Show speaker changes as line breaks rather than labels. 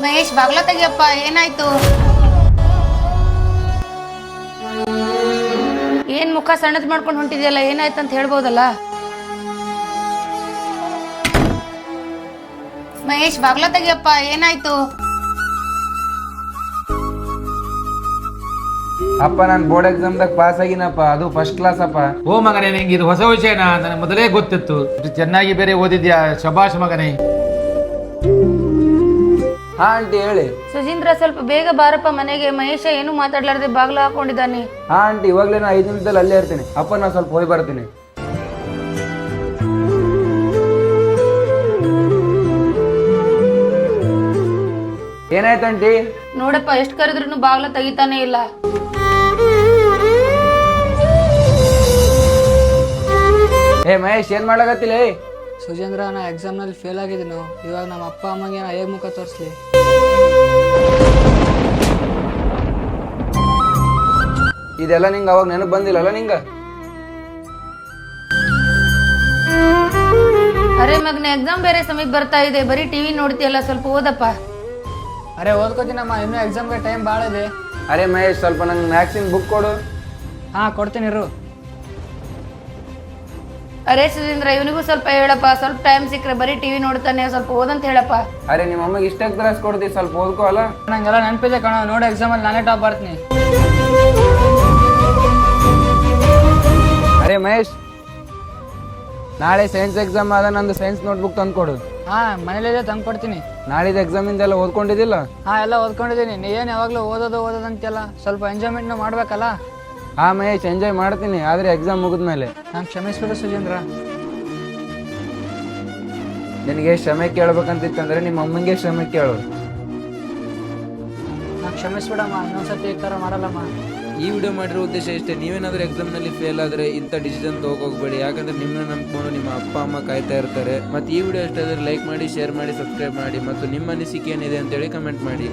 ಮಹೇಶ್ ಬಾಗ್ಲ ತೆಗಿಯಪ್ಪ, ಏನಾಯ್ತು? ಏನ್ ಮುಖ ಸಣ್ಣದ್ ಮಾಡ್ಕೊಂಡು ಹೊಂಟಿದ್ಯಲ್ಲ, ಏನಾಯ್ತಂತ ಹೇಳ್ಬೋದಲ್ಲ? ಮಹೇಶ್ ಬಾಗ್ಲ ತೆಗಿಯಪ್ಪ, ಏನಾಯ್ತು?
ಅಪ್ಪ ನಾನು ಬೋರ್ಡ್ ಎಕ್ಸಾಮ್ದಾಗ ಪಾಸ್ ಆಗಿನಪ್ಪ, ಅದು ಫಸ್ಟ್ ಕ್ಲಾಸ್ ಅಪ್ಪ.
ಓ ಮಗನೇ, ನಿಂಗೆ ಇದು ಹೊಸ ವಿಷಯನಾ? ನನಗೆ ಮೊದಲೇ ಗೊತ್ತಿತ್ತು. ಚೆನ್ನಾಗಿ ಬೇರೆ ಓದಿದ್ಯಾ, ಶಬಾಷ್ ಮಗನೇ.
ಹಾ ಆಂಟಿ ಹೇಳಿ.
ಸುಜೀಂದ್ರ, ಸ್ವಲ್ಪ ಬೇಗ ಬಾರಪ್ಪ ಮನೆಗೆ. ಮಹೇಶ ಏನು ಮಾತಾಡ್ಲಾರ್ದೆ ಬಾಗ್ಲ ಹಾಕೊಂಡಿದ್ದಾನೆ.
ಹಾ ಆಂಟಿ, ಇವಾಗಲೇ ನಾ 5 ನಿಮಿಷದಲ್ಲಿ ಅಲ್ಲೇ ಇರ್ತೀನಿ. ಅಪ್ಪ ನಾ ಸ್ವಲ್ಪ ಹೋಗಿ ಬರ್ತೀನಿ. ಏನಾಯ್ತು ಆಂಟಿ?
ನೋಡಪ್ಪ, ಎಷ್ಟು ಕರೆದ್ರೂ ಬಾಗ್ಲ ತೆಗಿತಾನೆ ಇಲ್ಲ.
ಏ ಮಹೇಶ್, ಏನ್ ಮಾಡಕತ್ತಿಲ್ಲ?
ಸುಜೇಂದ್ರ, ನಾ ಎಕ್ಸಾಮ್ನಲ್ಲಿ ಫೇಲ್ ಆಗಿದ್ದೀನಿ. ಇವಾಗ ನಮ್ಮ ಅಪ್ಪ ಅಮ್ಮಗೆ ನಾ ಹೇಗೆ ಮುಖ ತೋರಿಸ್ಲಿ?
ಇದೆಲ್ಲ ನಿಂಗೆ ಅವಾಗ ನೆನಪು ಬಂದಿಲ್ಲಲ್ಲ ನಿಂಗ?
ಅರೆ ಮಗನ, ಎಕ್ಸಾಮ್ ಬೇರೆ ಸಮೀಪ ಬರ್ತಾ ಇದೆ, ಬರೀ ಟಿವಿ ನೋಡ್ತೀಯಲ್ಲ, ಸ್ವಲ್ಪ ಓದಪ್ಪ.
ಅರೆ ಓದ್ಕೋತೀನಮ್ಮ, ಇನ್ನೂ ಎಕ್ಸಾಮ್ಗೆ ಟೈಮ್ ಭಾಳ ಇದೆ.
ಅರೆ ಮಹೇಶ್, ಸ್ವಲ್ಪ ನಂಗೆ ಮ್ಯಾಕ್ಸಿನ್ ಬುಕ್ ಕೊಡು.
ಹಾಂ ಕೊಡ್ತೀನಿ ಇರು.
ಅರೆ ಸುಧೀಂದ್ರ, ಇವನಿಗೂ ಸ್ವಲ್ಪ ಹೇಳಪ್ಪ. ಸ್ವಲ್ಪ ಟೈಮ್ ಸಿಕ್ಕರೆ ಬರೀ ಟಿವಿ ನೋಡ್ತಾನೆ, ಸ್ವಲ್ಪ ಓದಂತ ಹೇಳಪ್ಪ.
ಅರೆ ನಿಮ್ಮ ಅಮ್ಮಗೆ ಇಷ್ಟಕ್ಕೆ ತ್ರಾಸ ಕೊಡ್ತೀವಿ, ಸ್ವಲ್ಪ ಓದ್ಕೋ ಅಲ್ಲ.
ನಂಗೆಲ್ಲ ನೆನಪಿದೆ ಕಣ, ನೋಡಿ ಎಕ್ಸಾಮಲ್ಲಿ ನಾನೇ ಟಾಪ್ ಬರ್ತೀನಿ.
ಅರೆ ಮಹೇಶ್, ನಾಳೆ ಸೈನ್ಸ್ ಎಕ್ಸಾಮ್ ಆದ, ನಂದು ಸೈನ್ಸ್ ನೋಟ್ಬುಕ್ ತಂದು ಕೊಡು.
ಹಾಂ ಮನೇಲಿದೆ, ತಂದು ಕೊಡ್ತೀನಿ.
ನಾಳಿದ್ದು ಎಕ್ಸಾಮಿಂದೆಲ್ಲ ಓದ್ಕೊಂಡಿದ್ದಿಲ್ಲ?
ಹಾಂ ಎಲ್ಲ ಓದ್ಕೊಂಡಿದ್ದೀನಿ. ನೀ ಏನು ಯಾವಾಗಲೂ ಓದೋದು ಅಂತೆಲ್ಲ ಸ್ವಲ್ಪ ಎಂಜಾಯ್ಮೆಂಟ್ನು ಮಾಡಬೇಕಲ್ಲ?
ಹಾ ಮಹೇಶ್, ಎಂಜಾಯ್ ಮಾಡ್ತೀನಿ, ಆದರೆ ಎಕ್ಸಾಮ್ ಮುಗಿದ್ಮೇಲೆ.
ನಂಗೆ ಕ್ಷಮಿಸ್ಬಿಡು ಸುಜೇಂದ್ರ.
ನಿನಗೆ ಕ್ಷಮೆ ಕೇಳ್ಬೇಕಂತಿತ್ತಂದ್ರೆ ನಿಮ್ಮ ಅಮ್ಮಂಗೆ ಕ್ಷಮೆ ಕೇಳು.
ನಂಗೆ ಕ್ಷಮಿಸ್ಬಿಡಮ್ಮ, ಇನ್ನೊಂದ್ಸತಿ ಈ ಥರ ಮಾಡಲ್ಲಮ್ಮ.
ಈ ವಿಡಿಯೋ ಮಾಡಿರೋ ಉದ್ದೇಶ ಇಷ್ಟೇ. ನೀವೇನಾದರೂ ಎಕ್ಸಾಮ್ನಲ್ಲಿ ಫೇಲ್ ಆದರೆ ಇಂಥ ಡಿಸಿಷನ್ ಹೋಗಬೇಡಿ, ಯಾಕಂದ್ರೆ ನಿಮ್ಮನ್ನ ನಂಬ್ಕೊಂಡು ನಿಮ್ಮ ಅಪ್ಪ ಅಮ್ಮ ಕಾಯ್ತಾ ಇರ್ತಾರೆ. ಮತ್ತು ಈ ವಿಡಿಯೋ ಇಷ್ಟ ಆದರೆ ಲೈಕ್ ಮಾಡಿ, ಶೇರ್ ಮಾಡಿ, ಸಬ್ಸ್ಕ್ರೈಬ್ ಮಾಡಿ, ಮತ್ತು ನಿಮ್ಮ ಅನಿಸಿಕೆ ಏನಿದೆ ಅಂತೇಳಿ ಕಮೆಂಟ್ ಮಾಡಿ.